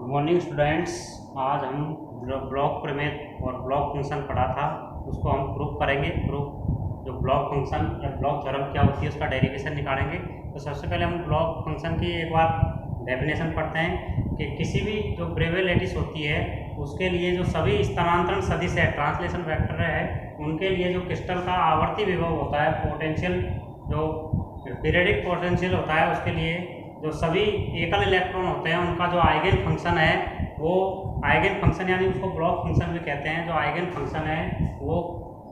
Morning students. आज हम block प्रमेय और ब्लॉक फंक्शन पढ़ा था, उसको हम प्रूफ करेंगे। प्रूफ जो ब्लॉक फंक्शन या ब्लॉक थ्योरम क्या होती है उसका डेरिवेशन निकालेंगे। तो सबसे पहले हम ब्लॉक फंक्शन की एक बार डेफिनेशन पढ़ते हैं कि किसी भी जो ब्रेवियर लैटिस होती है उसके लिए जो सभी स्थानांतरण सदिश है, ट्रांसलेशन वेक्टर है, उनके लिए जो क्रिस्टल का आवर्ती विभव होता है, पोटेंशियल जो पीरियडिक पोटेंशियल होता है, उसके लिए जो सभी एकल इलेक्ट्रॉन होते हैं उनका जो आइगन फंक्शन है वो आइगन फंक्शन यानी उसको ब्लॉक फंक्शन भी कहते हैं। जो आइगन फंक्शन है वो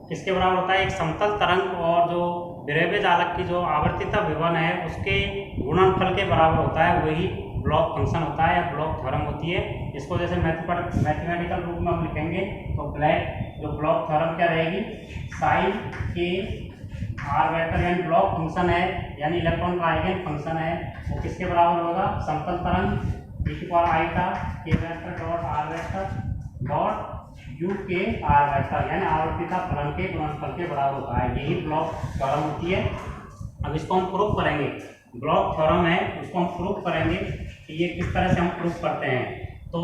किसके बराबर होता है? एक समतल तरंग और जो विरेव्य जालक की जो आवर्तिता विभवन है उसके गुणनफल के बराबर होता है, वही ब्लॉक फंक्शन होता है या ब्लॉक थ्योरम होती है। इसको जैसे मैथमेटिकल रूप में हम लिखेंगे तो जो ब्लॉक थ्योरम क्या रहेगी? साइन के आर वेक्टर यानी ब्लॉक फंक्शन है यानी इलेक्ट्रॉन का आइगन फंक्शन है वो किसके बराबर होगा? समतल तरंग e पावर i का k vector dot r vector dot u के r वेक्टर यानी आवर्तिता फलन के गुणनफल के बराबर होता है। यही ब्लॉक थ्योरम होती है। अब इसको हम प्रूफ करेंगे। ब्लॉक थ्योरम है उसको हम प्रूफ करेंगे कि ये किस तरह से हम प्रूफ करते हैं। तो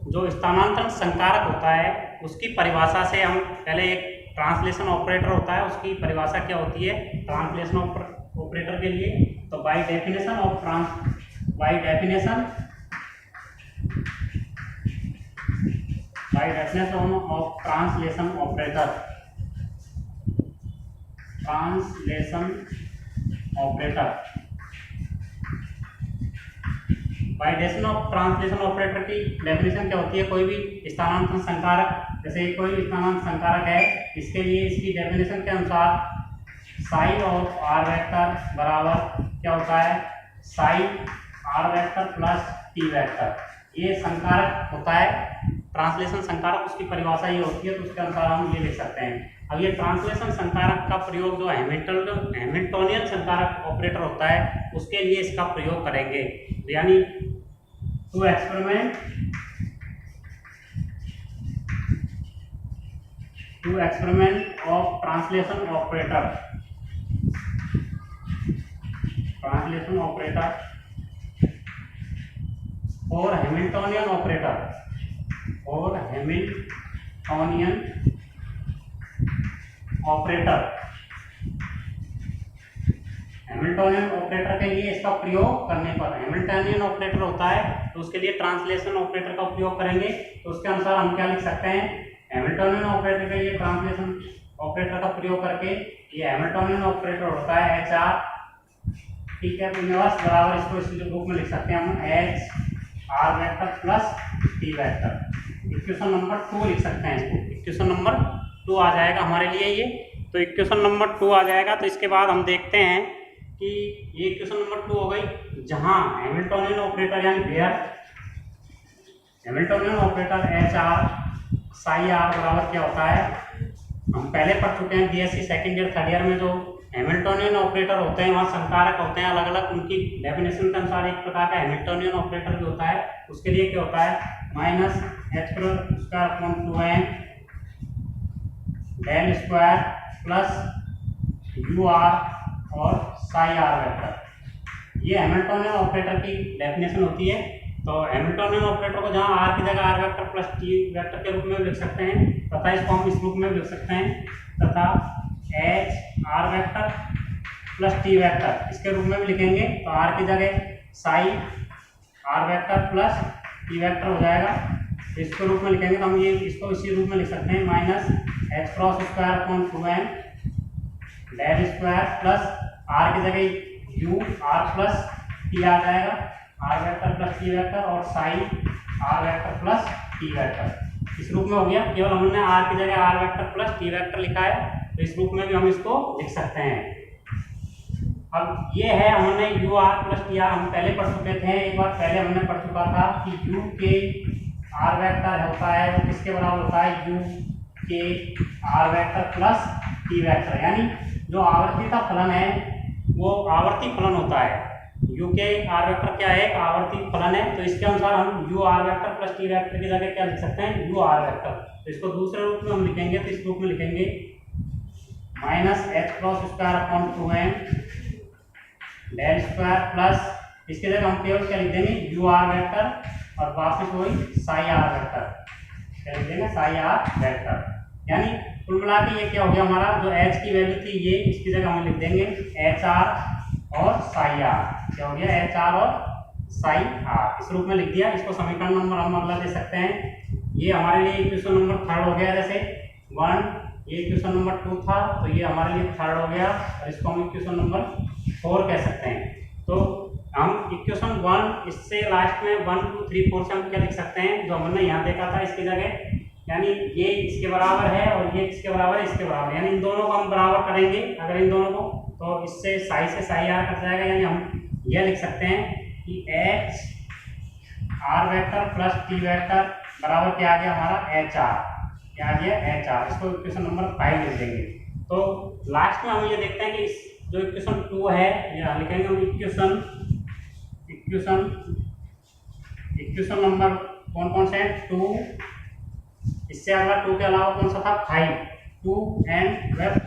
जो स्थानांतरण संकारक होता है उसकी परिभाषा से हम पहले एक ट्रांसलेशन ऑपरेटर होता है उसकी परिभाषा क्या होती है ट्रांसलेशन ऑपरेटर के लिए? तो by definition of translation operator by definition of translation operator की डेफिनेशन क्या होती है? कोई भी स्थानांतरण संकारक, जैसे कोई भी स्थानांतरण संकारक है, इसके लिए इसकी डेफिनेशन के अनुसार साइन ऑफ आर वेक्टर बराबर क्या होता है? Sine R vector plus T vector. ये संकारक होता है ट्रांसलेशन संकारक, उसकी परिभाषा ये होती है, तो उसके अनुसार हम ये लिख सकते हैं। अब ये ट्रांसलेशन संकारक का प्रयोग जो हैमिल्टोनियन संकारक ऑपरेटर होता है उसके लिए इसका प्रयोग करेंगे। यानी two experiment of translation operator और हैमिल्टोनियन ऑपरेटर के लिए इसका प्रयोग करने पर हैमिल्टोनियन ऑपरेटर होता है तो उसके लिए ट्रांसलेशन ऑपरेटर का उपयोग करेंगे। तो उसके अनुसार हम क्या लिख सकते हैं? हैमिल्टोनियन ऑपरेटर के लिए ट्रांसलेशन ऑपरेटर का प्रयोग करके ये हैमिल्टोनियन ऑपरेटर होता है HR, ठीक है। तो बराबर इसको इस रूप में लिख सकते हैं हम HR vector plus T vector. Equation number 2 लिख सकते हैं इसको। इक्वेशन नंबर 2 आ जाएगा हमारे लिए ये। तो इक्वेशन नंबर 2 आ जाएगा। तो इसके बाद हम देखते हैं कि ये इक्वेशन नंबर 2 हो गई, जहां हैमिल्टोनियन ऑपरेटर यानी Hamiltonian operator HR psi R बराबर क्या होता है? हम पहले पढ़ चुके हैं BSc second year third year में। जो हैमिल्टोनियन ऑपरेटर होते हैं वहाँ संकारक होते हैं अलग अलग, उनकी डेफिनेशन के अनुसार एक प्रकार का हैमिल्टोनियन ऑपरेटर भी होता है। उसके लिए क्या होता है? Minus h² del square plus UR और साई आर वेक्टर। ये हैमिल्टोनियन ऑपरेटर की डेफिनेशन होती है। तो हैमिल्टोनियन ऑपरेटर को जहाँ r की जगह r vector plus t vector के रूप में लिख सकते हैं तथा इसको हम इस रूप में लिख सकते हैं तथा HR vector plus t vector इसके रूप में भी लिखेंगे। तो r की जगह Sai r vector plus t vector हो जाएगा। इसके रूप में लिखेंगे तो हम ये इसको इसी रूप में लिख सकते हैं minus h² del square plus r की जगह UR प्लस t आ जाएगा, r vector plus t vector और sine r vector plus t vector. इस रूप में हो गया। केवल हमने r की जगह r vector plus t vector लिखा है, तो इस रूप में भी हम इसको लिख सकते हैं। अब ये है हमने UR प्लस TR हम पहले पढ़ चुके थे, एक बार पहले हमने पढ़ चुका था कि U के R वेक्टर होता है वो किसके बराबर होता है? U के R vector plus T vector. यानी जो आवर्तिता फलन है वो आवर्ती फलन होता है। U के R वेक्टर क्या है? आवर्ती फलन है। तो इसके अनुसार हम UR vector plus T vector की जगह क्या लिख सकते हैं? UR vector. तो इसको दूसरे रूप में हम लिखेंगे तो इस रूप में लिखेंगे minus h² del square plus इसके जगह हम केवल क्या लिख देंगे? UR वेक्टर और वापस वही साई आर वेक्टर, क्या लिख देंगे साई आर वेक्टर। यानी कुल मिला के ये क्या हो गया हमारा, जो एच की वैल्यू थी ये इसकी जगह हम लिख देंगे एच आर और साई आर, क्या हो गया एच आर और साई आर, इस रूप में लिख दिया। इसको समीकरण नंबर हम अगला दे सकते हैं। ये हमारे लिए इक्वेशन नंबर 3 हो गया, जैसे 1, ये इक्वेशन नंबर 2 था तो ये हमारे लिए 3 हो गया, और इसको हम इक्वेशन नंबर 4 कह सकते हैं। तो हम इक्वेशन 1 इससे लास्ट में 1 2 3 4 से हम क्या लिख सकते हैं, जो हमने यहाँ देखा था इसकी जगह, यानी ये इसके बराबर है और ये इसके बराबर है, इसके बराबर, यानी इन दोनों को हम बराबर करेंगे अगर इन दोनों को, तो इससे साई से साई आर कट जाएगा। यानी हम यह लिख सकते हैं कि H R vector plus T vector बराबर क्या आ गया हमारा एच आर, क्या आ गया एच आर। इसको इक्वेशन नंबर 5 लिख देंगे। तो लास्ट में हम ये देखते हैं कि इस जो इक्वेशन 2 है ये लिखेंगे हम इक्वेशन नंबर कौन कौन से हैं, 2, इससे अगला 2 के अलावा कौन सा था 5, 2 एंड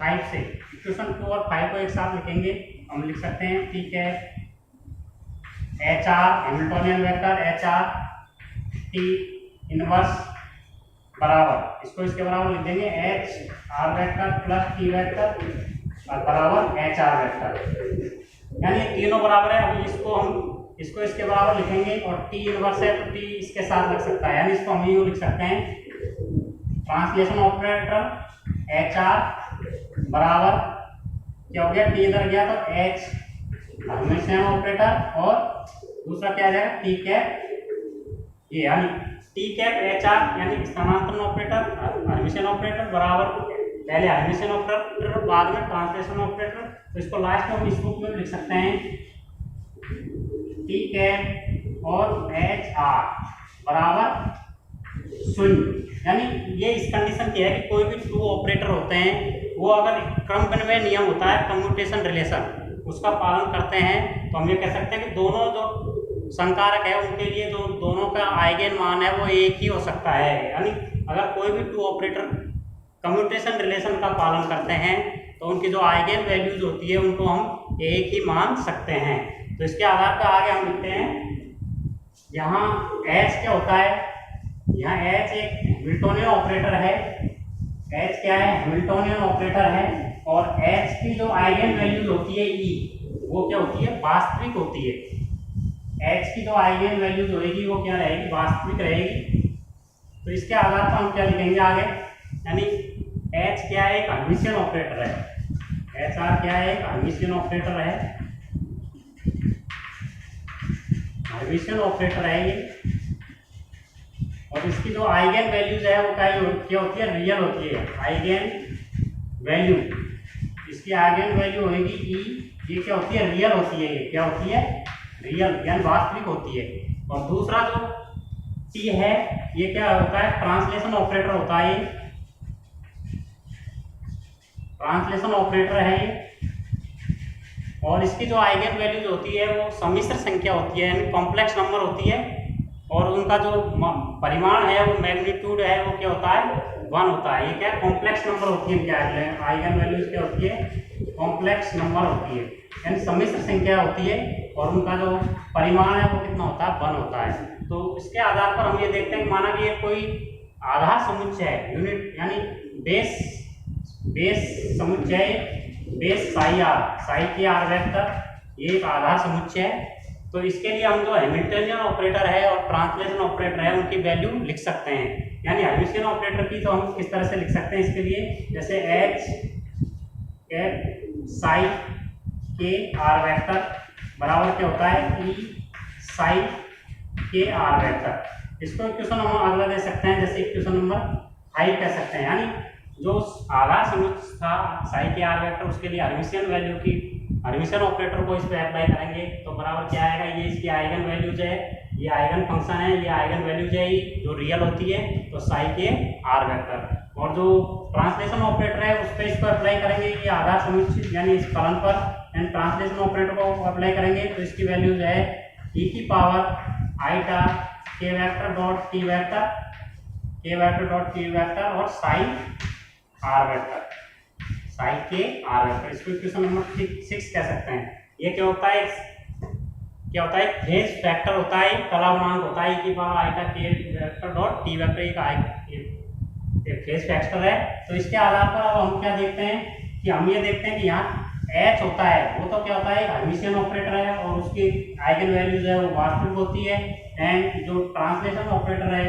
5 से इक्वेशन 2 और 5 को एक साथ लिखेंगे। हम लिख सकते हैं ठीक है H R Hamiltonian vector H R T inverse बराबर, इसको इसके बराबर लिख देंगे H R vector plus T vector और बराबर एच आर वेक्टर, यानी ये तीनों बराबर है। अभी इसको इसके बराबर लिखेंगे और टी इनवर्स है तो टी इसके साथ लग सकता है, यानी इसको हम यूँ लिख सकते हैं ट्रांसलेशन ऑपरेटर एच आर बराबर क्या हो गया, टी इधर गया तो एच हर्मिटियन ऑपरेटर और दूसरा क्या आ जाएगा टी कैप, ये यानी टी कैप एच आर यानी स्थानांतरण ऑपरेटर हर्मिटियन ऑपरेटर बराबर पहले हर्मिटियन ऑपरेटर बाद में ट्रांसलेशन ऑपरेटर। तो इसको लास्ट में हम इस रूप में लिख सकते हैं टी कैप और एच आर बराबर 0। यानी ये इस कंडीशन की है कि कोई भी 2 ऑपरेटर होते हैं वो अगर क्रमन्वय नियम होता है कम्यूटेशन रिलेशन उसका पालन करते हैं, तो हम ये कह सकते हैं कि दोनों जो संकारक है उनके लिए जो दोनों का आइगेन मान है वो एक ही हो सकता है। यानी अगर कोई भी 2 ऑपरेटर कम्यूटेशन रिलेशन का पालन करते हैं तो उनकी जो आइगेन वैल्यूज होती है उनको हम एक ही मान सकते हैं। तो इसके आधार पर आगे हम लिखते हैं, यहाँ एच क्या होता है, यहाँ एच एक हैमिल्टोनियन ऑपरेटर है, एच क्या है हैमिल्टोनियन ऑपरेटर है, और एच की जो आइगेन वैल्यूज होती है ई वो क्या होती है वास्तविक होती है। एच की जो आइगेन वैल्यूज होगी वो क्या रहेगी वास्तविक रहेगी। तो इसके आधार पर हम क्या लिखेंगे आगे, यानी एच क्या है एक हर्मिटियन ऑपरेटर है, एच आर क्या है एक हर्मिटियन ऑपरेटर है, हर्मिटियन ऑपरेटर है ये, और इसकी जो आइगेन वैल्यूज है वो क्या होती है रियल होती है। आइगेन वैल्यू इसकी आइगेन वैल्यू होगी ई, ये क्या होती है रियल होती है, ये क्या होती है रियल यानी वास्तविक होती है। और दूसरा जो टी है ये क्या होता है ट्रांसलेशन ऑपरेटर होता है, ये ट्रांसलेशन ऑपरेटर है ये, और इसकी जो आइगेन वैल्यूज होती है वो सम्मिश्र संख्या होती है यानी कॉम्प्लेक्स नंबर होती है, और उनका जो परिमाण है वो मैग्नीट्यूड है वो क्या होता है 1 होता है। ये क्या कॉम्प्लेक्स नंबर होती है, क्या आइगन वैल्यूज क्या होती है कॉम्प्लेक्स नंबर होती है यानी सम्मिश्र संख्या होती है, और उनका जो परिमाण है वो कितना होता है 1 होता है। तो इसके आधार पर हम ये देखते हैं माना कि ये कोई आधार समुच्चय है यूनिट यानी बेस समुच्चय, base Sai K R vector ये एक आधार समुच्चय है। तो इसके लिए हम जो हैमिल्टनियन ऑपरेटर है और ट्रांसलेशन ऑपरेटर है उनकी वैल्यू लिख सकते हैं। यानी हर्मिटियन ऑपरेटर की तो हम किस तरह से लिख सकते हैं इसके लिए, जैसे H Sai K R vector बराबर क्या होता है ई साई के आर वेक्टर। इसको इक्वेशन हम अगला दे सकते हैं, जैसे इक्वेशन नंबर 5 कह सकते हैं। यानी जो आधार समुच्चय था साई के आर वेक्टर उसके लिए हर्मिटियन वैल्यू की हर्मिटियन ऑपरेटर को इस पर अप्लाई करेंगे तो बराबर क्या आएगा, ये इसकी आइगन वैल्यूज है, ये आइगन फंक्शन है, ये आइगन वैल्यूज है जो रियल होती है तो साई के आर वेक्टर। और जो ट्रांसलेशन ऑपरेटर है उस पर इसको अप्लाई करेंगे, ये आधार समुच्चय यानी इस फलन पर एंड ट्रांसलेशन ऑपरेटर को अप्लाई करेंगे तो इसकी वैल्यूज है ई की पावर आईटा के वेक्टर डॉट टी वेक्टर और psi R vector, Sai K R vector. इसको इक्वेशन नंबर 6 कह सकते हैं। ये क्या होता है क्या होता है, फेज फैक्टर होता है, कलानांक होता है e की पावर i का k vector dot t vector का फेज फैक्टर है। तो इसके आधार पर अब हम क्या देखते हैं कि हम ये देखते हैं कि यहाँ h होता है वो तो क्या होता है, हर्मिशियन ऑपरेटर है और उसकी आइगन वैल्यूज है वो वास्तविक होती है। एंड जो ट्रांसलेशन ऑपरेटर है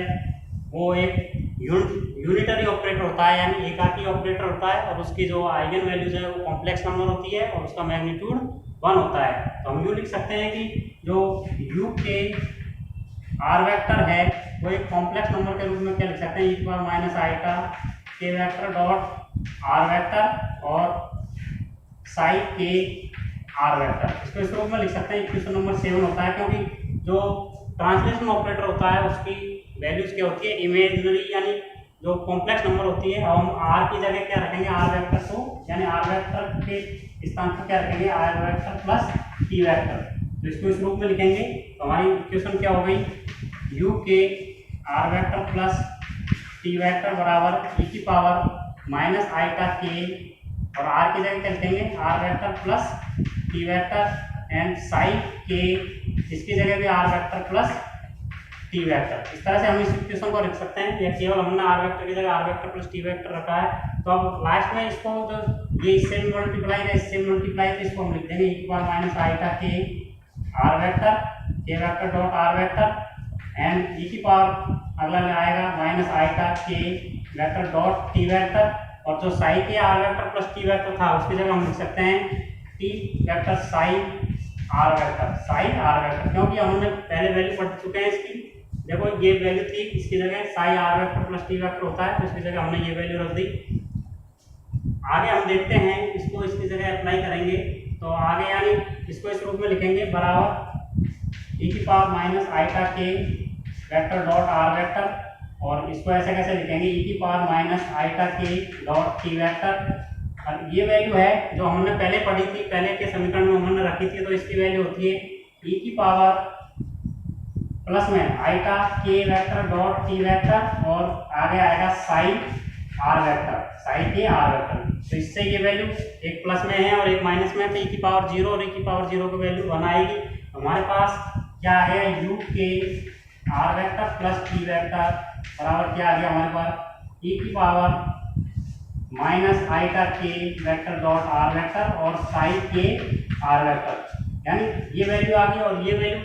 वो एक यूनिटरी ऑपरेटर होता है, यानी एकाकी ऑपरेटर होता है और उसकी जो आइगन वैल्यूज है वो कॉम्प्लेक्स नंबर होती है और उसका मैग्नीट्यूड 1 होता है। तो हम यूँ लिख सकते हैं कि जो u के आर वेक्टर है वो एक कॉम्प्लेक्स नंबर के रूप में क्या लिख सकते हैं, e⁻i का k vector dot are vector और साई के आर वेक्टर, इसको इस रूप में लिख सकते हैं। इक्वेशन नंबर 7 होता है, क्योंकि जो ट्रांसलेशन ऑपरेटर होता है उसकी वैल्यूज क्या होती है, इमेजिनरी यानी जो कॉम्प्लेक्स नंबर होती है। हम आर की जगह क्या रखेंगे, आर वेक्टर को, यानी आर वेक्टर के स्थान पर क्या रखेंगे, R vector plus T vector. तो इसको इस रूप में लिखेंगे तो हमारी इक्वेशन क्या हो गई, U K R vector plus T vector बराबर e की पावर माइनस आई का के, और आर की जगह क्या लिखेंगे, R vector plus T vector and psi K, इसकी जगह भी R vector plus T vector. इस तरह से हम इस इक्वेशन को लिख सकते हैं। या केवल हमने आर वेक्टर की जगह R vector plus T vector रखा है, तो अब लास्ट में इसको जो ये इससे मल्टीप्लाई है, इससे मल्टीप्लाई है, तो इसको हम लिख देंगे e की पावर माइनस आई का के आर वेक्टर, के vector dot are vector and e की पावर अगला में आएगा माइनस आई का K vector dot T vector, और जो psi K R vector plus T vector था उसकी जगह हम लिख सकते हैं T vector psi R vector, psi R vector, क्योंकि हमने पहले वैल्यू पढ़ चुके हैं इसकी। देखो ये वैल्यू थी, इसकी जगह Sai R vector plus T vector होता है, तो इसकी जगह हमने ये वैल्यू रख दी। आगे हम देखते हैं इसको इसकी जगह अप्लाई करेंगे, तो आगे यानी इसको इस रूप में लिखेंगे बराबर e की पावर माइनस आई का K vector dot are vector, और इसको ऐसे कैसे लिखेंगे, e की पावर माइनस आई का के डॉट टी वेक्टर। और ये वैल्यू है जो हमने पहले पढ़ी थी, पहले के समीकरण में हमने रखी थी, तो इसकी वैल्यू होती है e की पावर प्लस में आई का K vector dot T vector, और आगे आएगा Sai R vector, Sai K R vector. तो इससे ये वैल्यू एक प्लस में है और एक माइनस में है, तो e की पावर 0 और e की पावर 0 की वैल्यू 1 आएगी। हमारे पास क्या आ गया, u K R vector plus T vector बराबर क्या आ गया हमारे पास, e की पावर माइनस आई का K vector dot are vector और साई के आर वेक्टर, यानी ये वैल्यू आ गई। और ये वैल्यू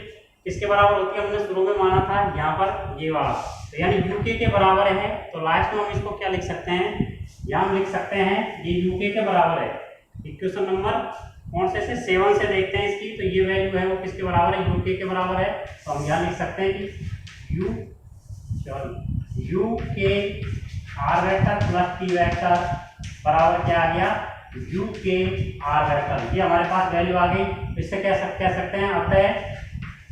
किसके बराबर होती है, हमने शुरू में माना था यहाँ पर ये वाला, तो यानी uk के बराबर है। तो लास्ट में हम इसको क्या लिख सकते हैं, यहाँ हम लिख सकते हैं ये uk के बराबर है। इक्वेशन नंबर कौन से 7 से देखते हैं इसकी, तो ये वैल्यू है वो किसके बराबर है, uk के बराबर है। तो हम यहाँ लिख सकते हैं कि u K R vector plus T vector बराबर क्या आ गया, u के आर वेक्टर। ये हमारे पास वैल्यू आ गई। इससे कह सकते हैं अतः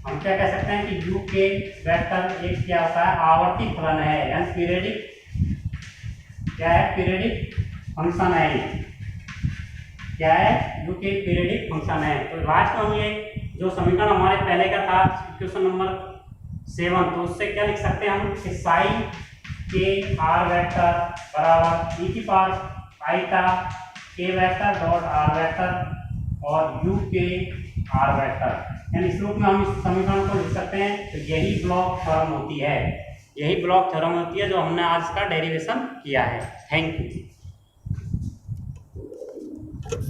हम क्या कह सकते हैं कि u के वेक्टर एक क्या होता है, आवर्ती फलन है, यानी पीरियडिक, क्या है, पीरियडिक फंक्शन है। क्या है, u के पीरियडिक फंक्शन है। तो लास्ट में हम ये जो समीकरण हमारे पहले का था इक्वेशन नंबर 7, तो उससे क्या लिख सकते हैं हम कि साई के आर वेक्टर बराबर e की पावर आई का K vector dot are vector और u के आर वेक्टर, यानी इस रूप में हम इस समीकरण को लिख सकते हैं। तो यही ब्लॉक थ्योरम होती है, यही ब्लॉक थ्योरम होती है जो हमने आज का डेरिवेशन किया है। Thank you.